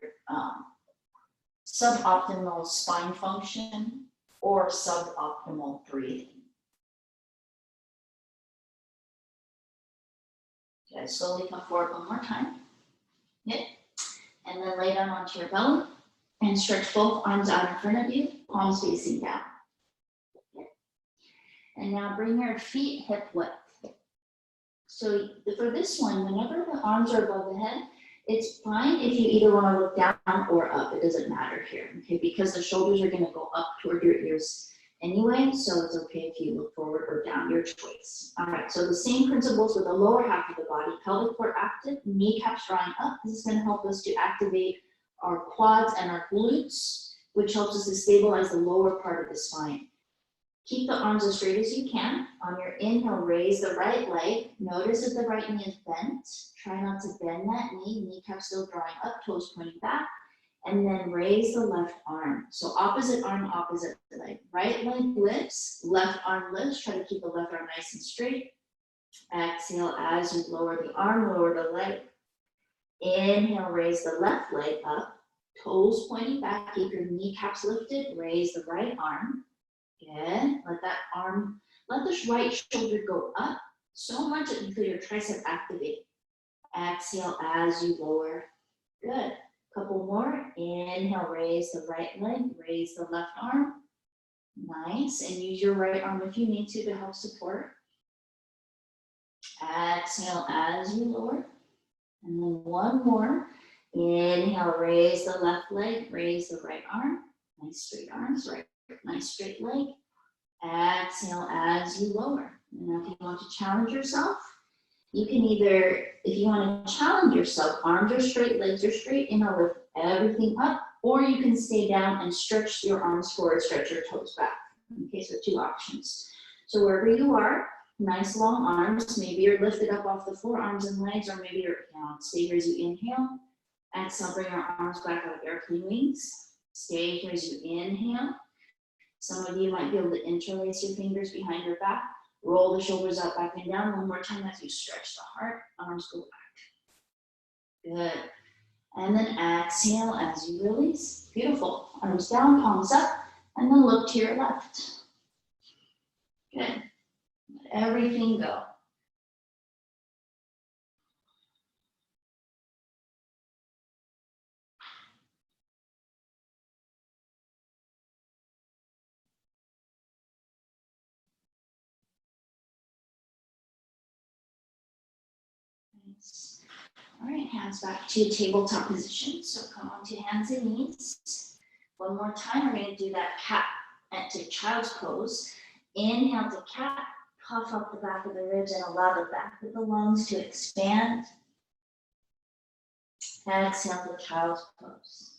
suboptimal spine function or suboptimal breathing. Okay, slowly come forward one more time. Good. And then lay down onto your belly and stretch both arms out in front of you, palms facing down. Good. And now bring your feet hip width. So for this one, whenever the arms are above the head, it's fine if you either want to look down or up. It doesn't matter here, okay? Because the shoulders are going to go up toward your ears anyway, so it's okay if you look forward or down, your choice. All right, so the same principles with the lower half of the body, pelvic floor active, kneecaps drawing up. This is going to help us to activate our quads and our glutes, which helps us to stabilize the lower part of the spine. Keep the arms as straight as you can. On your inhale, raise the right leg. Notice if the right knee is bent. Try not to bend that knee. Kneecap still drawing up, toes pointing back. And then raise the left arm. So opposite arm, opposite leg. Right leg lifts, left arm lifts. Try to keep the left arm nice and straight. Exhale as you lower the arm, lower the leg. Inhale, raise the left leg up. Toes pointing back. Keep your kneecaps lifted. Raise the right arm. Good. Let the right shoulder go up so much that you feel your tricep activate. Exhale as you lower. Good. Couple more. Inhale, raise the right leg, raise the left arm. Nice. And use your right arm if you need to help support. Exhale as you lower. And then one more. Inhale, raise the left leg, raise the right arm. Nice straight arms, right. Nice straight leg. Exhale as you lower. And now if you want to challenge yourself, you can either, if you want to challenge yourself, arms are straight, legs are straight, inhale, lift everything up, or you can stay down and stretch your arms forward, stretch your toes back. Okay, so 2 options. So wherever you are, nice long arms, maybe you're lifted up off the floor, arms and legs, or maybe you're stay here as you inhale. Exhale, bring your arms back out of airplane wings. Stay here as you inhale. Some of you might be able to interlace your fingers behind your back. Roll the shoulders out, back and down. One more time as you stretch the heart. Arms go back. Good. And then exhale as you release. Beautiful. Arms down, palms up, and then look to your left. Good. Let everything go. Nice. All right, hands back to tabletop position. So come on to hands and knees. One more time, we're going to do that cat to child's pose. Inhale to cat, puff up the back of the ribs and allow the back of the lungs to expand. Exhale to child's pose.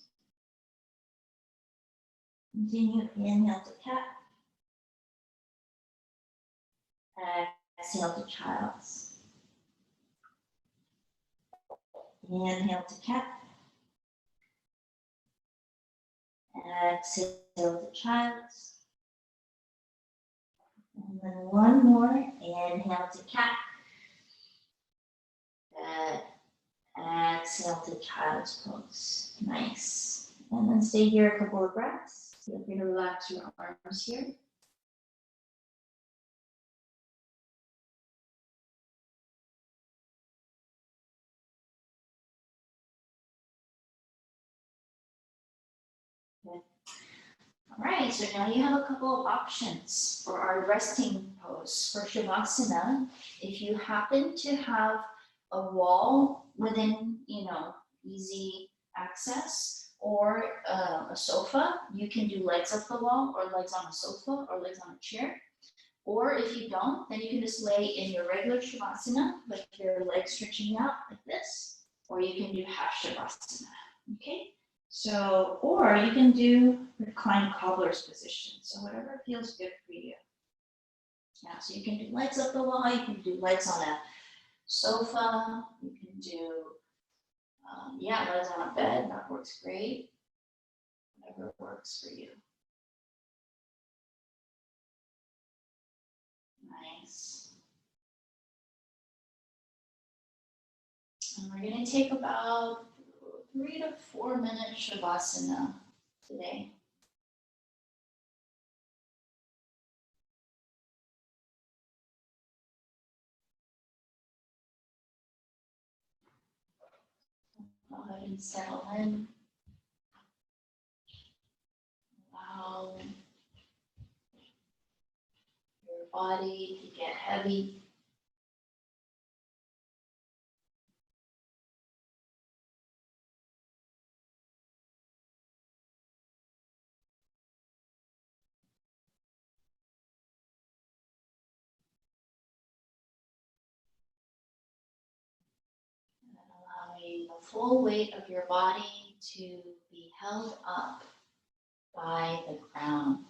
Continue, inhale to cat. Exhale to child's. Inhale to cat. Exhale to child's. And then one more, inhale to cat. Exhale to child's pose. Nice. And then stay here a couple of breaths. Feel free to relax your arms here. Good. All right, so now you have a couple of options for our resting pose. For Shavasana, if you happen to have a wall within, easy access, or a sofa, you can do legs up the wall, or legs on a sofa, or legs on a chair. Or if you don't, then you can just lay in your regular Shavasana with your legs stretching out like this, or you can do half Shavasana, okay? So, or you can do reclined cobbler's position. So whatever feels good for you. Yeah, so you can do legs up the wall, you can do legs on a sofa, you can do, legs on a bed, that works great. Whatever works for you. Nice. And we're going to take about 3 to 4 minute Shavasana today. Go ahead and settle in. Allow your body to get heavy. And allowing the full weight of your body to be held up by the ground.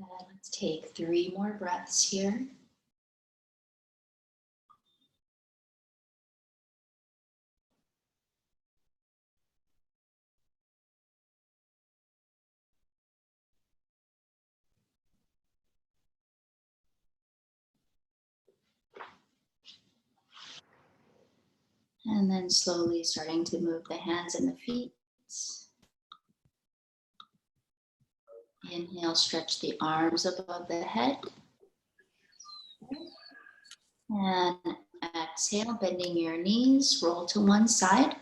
Let's take 3 more breaths here. And then slowly starting to move the hands and the feet. Inhale, stretch the arms above the head. And exhale, bending your knees, roll to one side.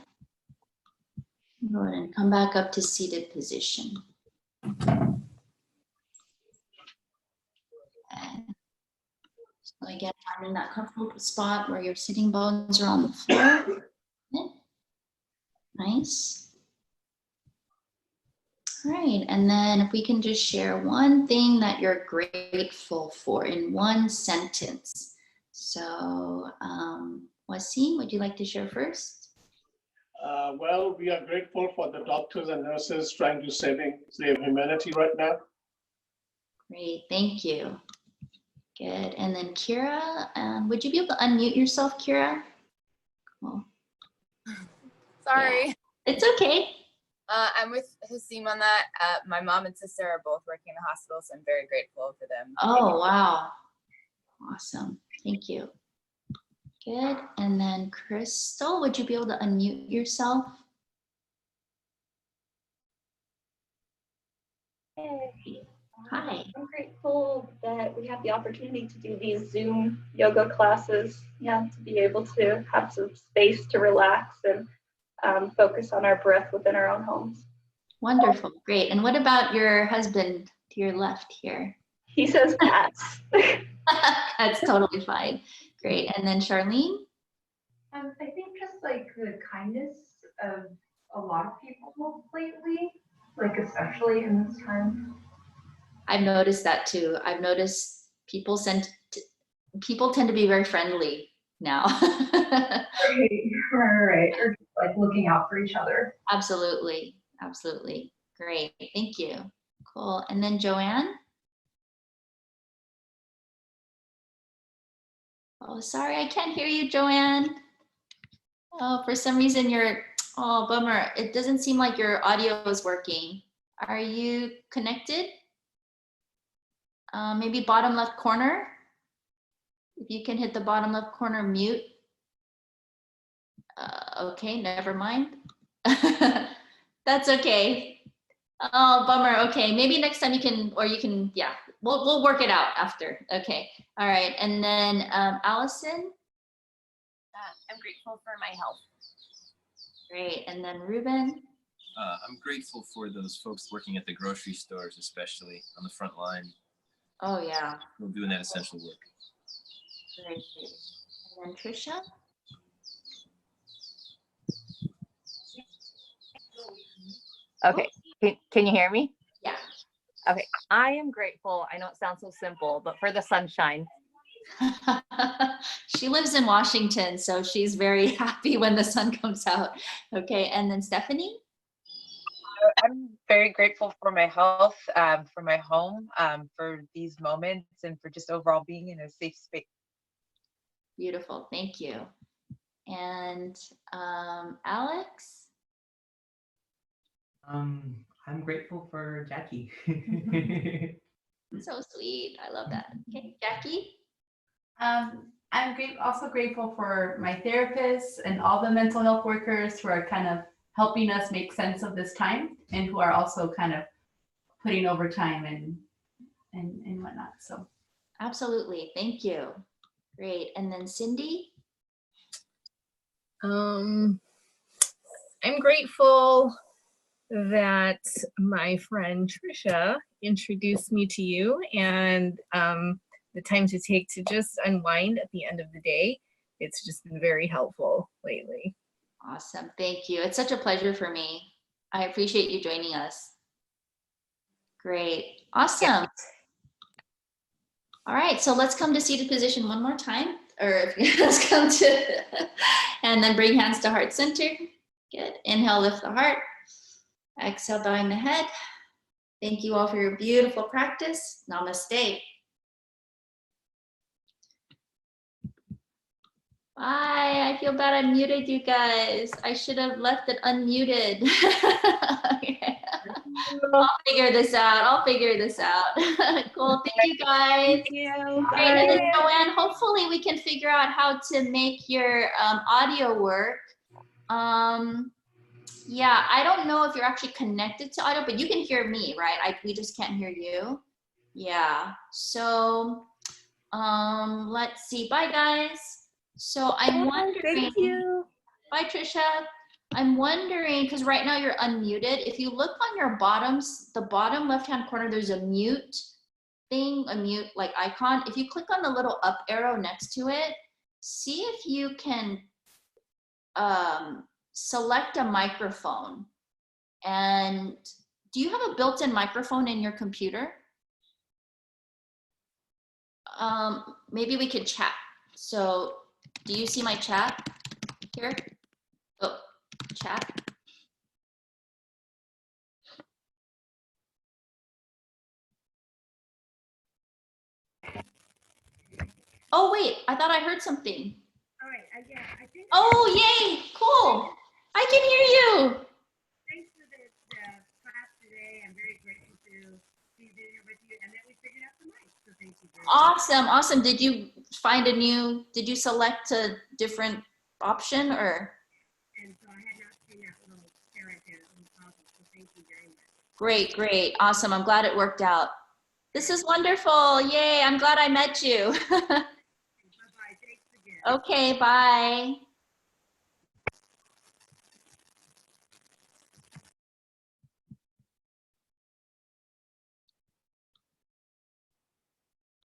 Go ahead and come back up to seated position. And so again, finding that comfortable spot where your sitting bones are on the floor. Nice. All right, and then if we can just share one thing that you're grateful for in one sentence. So, Wasim, would you like to share first? Well, we are grateful for the doctors and nurses trying to save humanity right now. Great, thank you. Good, and then Kira, would you be able to unmute yourself, Kira? Cool. Sorry. Yeah. It's okay. I'm with Hasim on that. My mom and sister are both working in the hospital, so I'm very grateful for them. Oh, wow. Awesome. Thank you. Good. And then Crystal, would you be able to unmute yourself? Hey. Hi. I'm grateful that we have the opportunity to do these Zoom yoga classes, to be able to have some space to relax and focus on our breath within our own homes. Wonderful. Great. And what about your husband to your left here? He says cats. That's totally fine. Great. And then Charlene? I think just like the kindness of a lot of people lately, like especially in this time. I've noticed that too. I've noticed people tend to be very friendly now. Right. Or just like looking out for each other. Absolutely. Absolutely. Great. Thank you. Cool. And then Joanne? Oh, sorry, I can't hear you, Joanne. Oh, for some reason oh, bummer. It doesn't seem like your audio is working. Are you connected? Maybe bottom left corner. If you can hit the bottom left corner, mute. Okay, never mind. That's okay. Oh, bummer. Okay, maybe next time you can, yeah, we'll work it out after. Okay, all right. And then Allison? I'm grateful for my health. Great. And then Ruben? I'm grateful for those folks working at the grocery stores, especially on the front line. Oh, yeah. We're doing that essential work. Great. And then Trisha? Okay, can you hear me? Yeah. Okay, I am grateful. I know it sounds so simple, but for the sunshine. She lives in Washington, so she's very happy when the sun comes out. Okay, and then Stephanie? I'm very grateful for my health, for my home, for these moments, and for just overall being in a safe space. Beautiful, thank you. And Alex? I'm grateful for Jackie. So sweet, I love that. Okay, Jackie? I'm also grateful for my therapists and all the mental health workers who are kind of helping us make sense of this time and who are also kind of putting overtime and whatnot. So Absolutely, thank you. Great, and then Cindy? I'm grateful that my friend Trisha introduced me to you, and the time to take to just unwind at the end of the day. It's just been very helpful lately. Awesome, thank you. It's such a pleasure for me. I appreciate you joining us. Great, awesome. All right, so let's come to seated position one more time, or let's come to, and then bring hands to heart center. Good, inhale, lift the heart. Exhale, bowing the head. Thank you all for your beautiful practice. Namaste. Bye. I feel bad I muted you guys. I should have left it unmuted. Okay. I'll figure this out. Cool. Thank you guys. Thank you. Great. And then Joanne, hopefully we can figure out how to make your audio work. Yeah, I don't know if you're actually connected to audio, but you can hear me, right? We just can't hear you. Yeah. So let's see. Bye, guys. So I'm wondering. Thank you. Bye, Trisha. I'm wondering, because right now you're unmuted. If you look on your the bottom left-hand corner, there's a mute thing, a mute like icon. If you click on the little up arrow next to it, see if you can select a microphone. And do you have a built-in microphone in your computer? Maybe we could chat. So do you see my chat here? Oh, chat. Oh, wait, I thought I heard something. All right, yeah, I think. Oh, yay, cool. I can hear you. Thanks for this class today. I'm very grateful to be there with you, and then we figured out the mic, so thank you very much. Awesome. Did you find did you select a different option or? And so I had not seen that little carrot there on the top, so thank you very much. Great. Awesome. I'm glad it worked out. This is wonderful. Yay. I'm glad I met you. Bye-bye. Thanks again. Okay, bye.